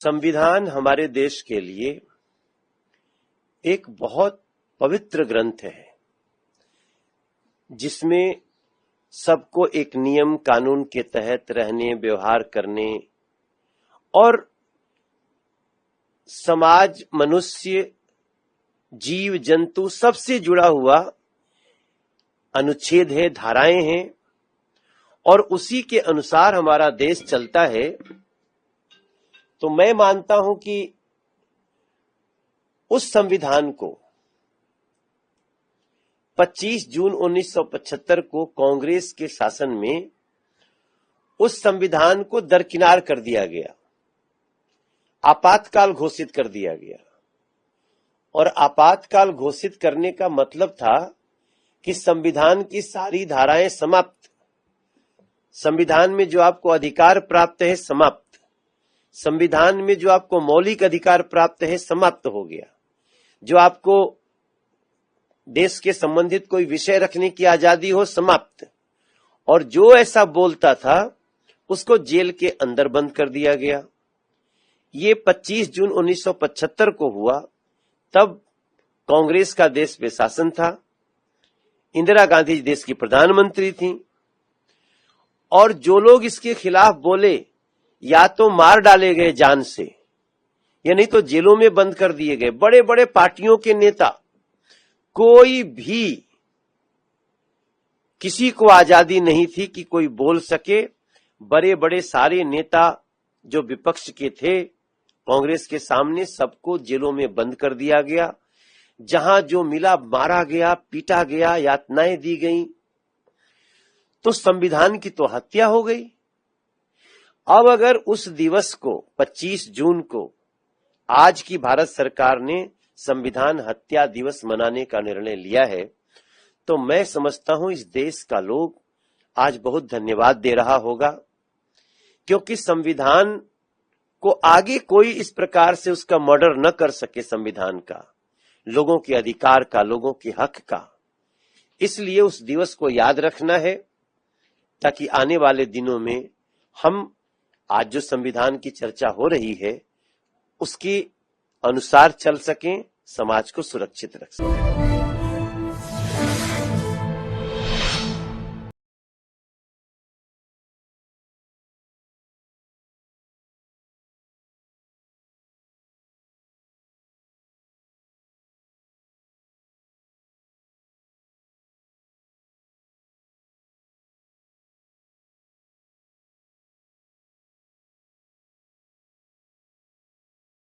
संविधान हमारे देश के लिए एक बहुत पवित्र ग्रंथ है जिसमें सबको एक नियम कानून के तहत रहने, व्यवहार करने और समाज, मनुष्य, जीव जंतु सबसे जुड़ा हुआ अनुच्छेद है, धाराएं हैं और उसी के अनुसार हमारा देश चलता है। तो मैं मानता हूं कि उस संविधान को 25 जून 1975 को कांग्रेस के शासन में उस संविधान को दरकिनार कर दिया गया, आपातकाल घोषित कर दिया गया। और आपातकाल घोषित करने का मतलब था कि संविधान की सारी धाराएं समाप्त, संविधान में जो आपको अधिकार प्राप्त है समाप्त, संविधान में जो आपको मौलिक अधिकार प्राप्त है समाप्त हो गया, जो आपको देश के संबंधित कोई विषय रखने की आजादी हो समाप्त, और जो ऐसा बोलता था उसको जेल के अंदर बंद कर दिया गया। ये 25 जून 1975 को हुआ। तब कांग्रेस का देश पे शासन था, इंदिरा गांधी देश की प्रधानमंत्री थी, और जो लोग इसके खिलाफ बोले या तो मार डाले गए जान से या नहीं तो जेलों में बंद कर दिए गए। बड़े बड़े पार्टियों के नेता, कोई भी, किसी को आजादी नहीं थी कि कोई बोल सके। बड़े बड़े सारे नेता जो विपक्ष के थे कांग्रेस के सामने, सबको जेलों में बंद कर दिया गया। जहां जो मिला मारा गया, पीटा गया, यातनाएं दी गईं। तो संविधान की तो हत्या हो गई। अब अगर उस दिवस को 25 जून को आज की भारत सरकार ने संविधान हत्या दिवस मनाने का निर्णय लिया है, तो मैं समझता हूं इस देश का लोग आज बहुत धन्यवाद दे रहा होगा, क्योंकि संविधान को आगे कोई इस प्रकार से उसका मर्डर न कर सके, संविधान का, लोगों के अधिकार का, लोगों के हक का। इसलिए उस दिवस को याद रखना है ताकि आने वाले दिनों में हम आज जो संविधान की चर्चा हो रही है उसके अनुसार चल सकें, समाज को सुरक्षित रख सकें।